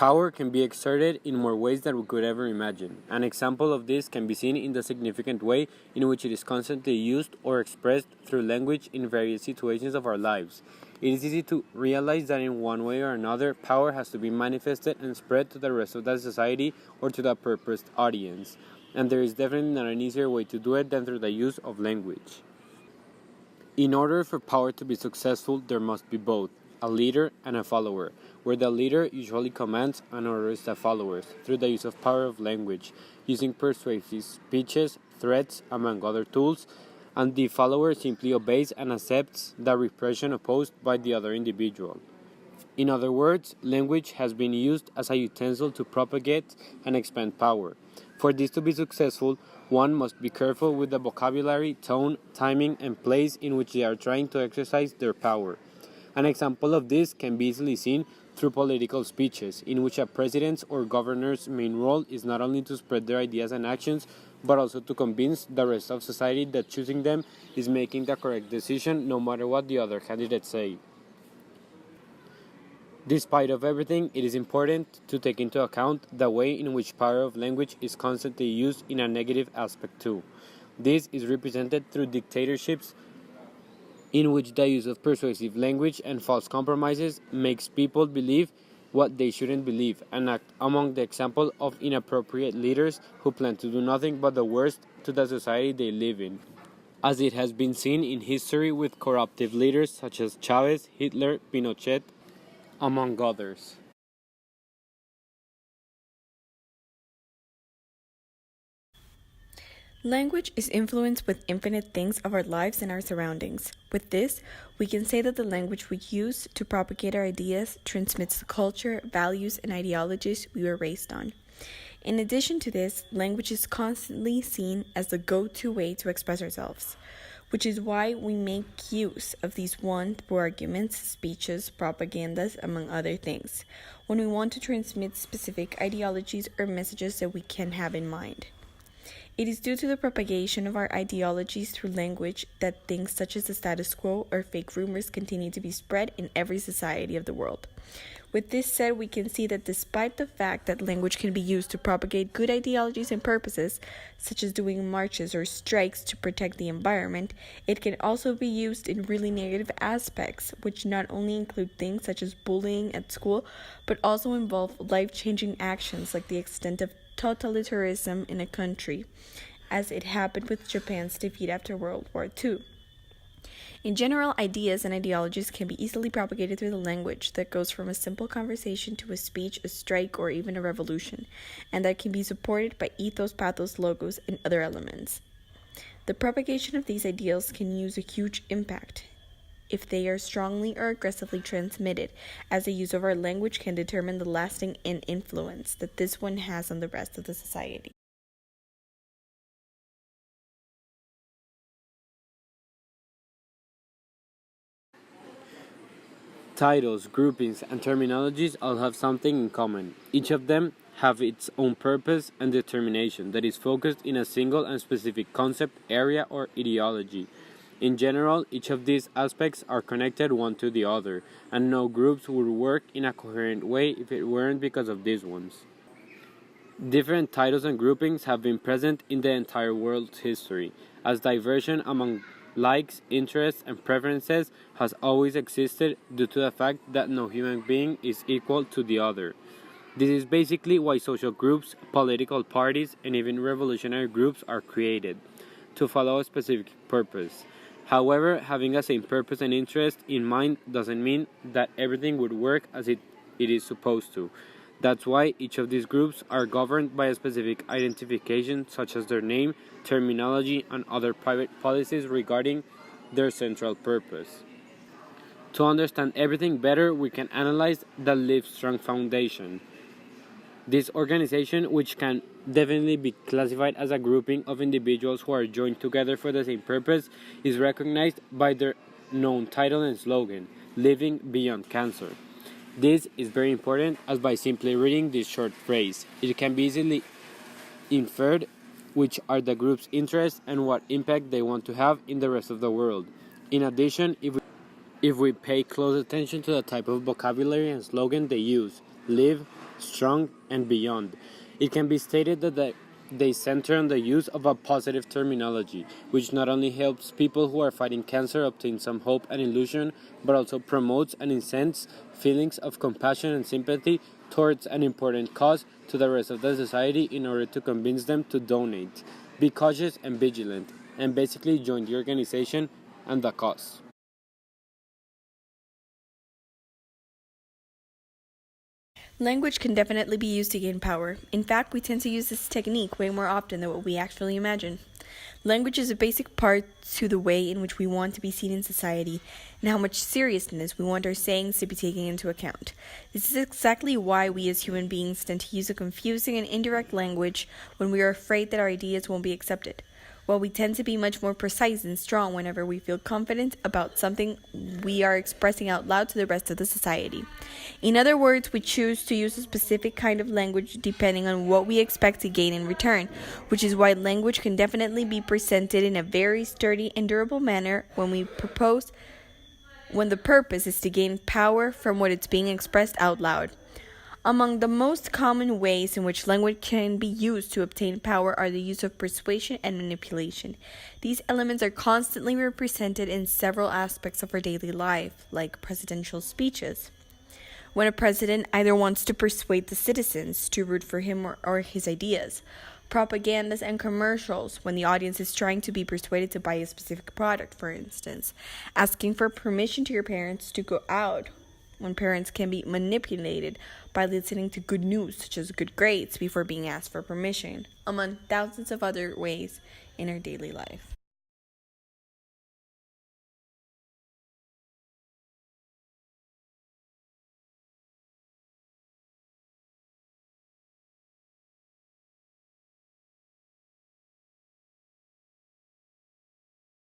Power can be exerted in more ways than we could ever imagine. An example of this can be seen in the significant way in which it is constantly used or expressed through language in various situations of our lives. It is easy to realize that in one way or another, power has to be manifested and spread to the rest of the society or to the purposed audience, and there is definitely not an easier way to do it than through the use of language. In order for power to be successful, there must be both a leader and a follower, where the leader usually commands and orders the followers through the use of power of language, using persuasive speeches, threats, among other tools, and the follower simply obeys and accepts the repression opposed by the other individual. In other words, language has been used as a utensil to propagate and expand power. For this to be successful, one must be careful with the vocabulary, tone, timing, and place in which they are trying to exercise their power. An example of this can be easily seen through political speeches, in which a president's or governor's main role is not only to spread their ideas and actions, but also to convince the rest of society that choosing them is making the correct decision no matter what the other candidates say. Despite of everything, it is important to take into account the way in which power of language is constantly used in a negative aspect too. This is represented through dictatorships in which the use of persuasive language and false compromises makes people believe what they shouldn't believe, and act among the example of inappropriate leaders who plan to do nothing but the worst to the society they live in, as it has been seen in history with corruptive leaders such as Chavez, Hitler, Pinochet, among others. Language is influenced with infinite things of our lives and our surroundings. With this, we can say that the language we use to propagate our ideas transmits the culture, values, and ideologies we were raised on. In addition to this, language is constantly seen as the go-to way to express ourselves, which is why we make use of these one through arguments, speeches, propagandas, among other things, when we want to transmit specific ideologies or messages that we can have in mind. It is due to the propagation of our ideologies through language that things such as the status quo or fake rumors continue to be spread in every society of the world. With this said, we can see that despite the fact that language can be used to propagate good ideologies and purposes, such as doing marches or strikes to protect the environment, it can also be used in really negative aspects, which not only include things such as bullying at school, but also involve life-changing actions like the extent of totalitarianism in a country, as it happened with Japan's defeat after World War II. In general, ideas and ideologies can be easily propagated through the language that goes from a simple conversation to a speech, a strike, or even a revolution, and that can be supported by ethos, pathos, logos, and other elements. The propagation of these ideals can use a huge impact if they are strongly or aggressively transmitted, as the use of our language can determine the lasting influence that this one has on the rest of the society. Titles, groupings, and terminologies all have something in common. Each of them have its own purpose and determination that is focused in a single and specific concept, area, or ideology. In general, each of these aspects are connected one to the other, and no groups would work in a coherent way if it weren't because of these ones. Different titles and groupings have been present in the entire world's history, as diversion among likes, interests, and preferences has always existed due to the fact that no human being is equal to the other. This is basically why social groups, political parties, and even revolutionary groups are created, to follow a specific purpose. However, having a same purpose and interest in mind doesn't mean that everything would work as it is supposed to. That's why each of these groups are governed by a specific identification, such as their name, terminology, and other private policies regarding their central purpose. To understand everything better, we can analyze the Livestrong Foundation. This organization, which can definitely be classified as a grouping of individuals who are joined together for the same purpose, is recognized by their known title and slogan, Living Beyond Cancer. This is very important, as by simply reading this short phrase, it can be easily inferred which are the group's interests and what impact they want to have in the rest of the world. In addition, if we pay close attention to the type of vocabulary and slogan they use, live, strong, and beyond. It can be stated that they center on the use of a positive terminology, which not only helps people who are fighting cancer obtain some hope and illusion, but also promotes and incents feelings of compassion and sympathy towards an important cause to the rest of the society in order to convince them to donate, be cautious and vigilant, and basically join the organization and the cause. Language can definitely be used to gain power. In fact, we tend to use this technique way more often than what we actually imagine. Language is a basic part to the way in which we want to be seen in society and how much seriousness we want our sayings to be taken into account. This is exactly why we as human beings tend to use a confusing and indirect language when we are afraid that our ideas won't be accepted, while we tend to be much more precise and strong whenever we feel confident about something we are expressing out loud to the rest of the society. In other words, we choose to use a specific kind of language depending on what we expect to gain in return, which is why language can definitely be presented in a very sturdy and durable manner when the purpose is to gain power from what is being expressed out loud. Among the most common ways in which language can be used to obtain power are the use of persuasion and manipulation. These elements are constantly represented in several aspects of our daily life, like presidential speeches, when a president either wants to persuade the citizens to root for him or his ideas, propagandas and commercials, when the audience is trying to be persuaded to buy a specific product, for instance, asking for permission to your parents to go out, when parents can be manipulated by listening to good news, such as good grades, before being asked for permission, among thousands of other ways in our daily life.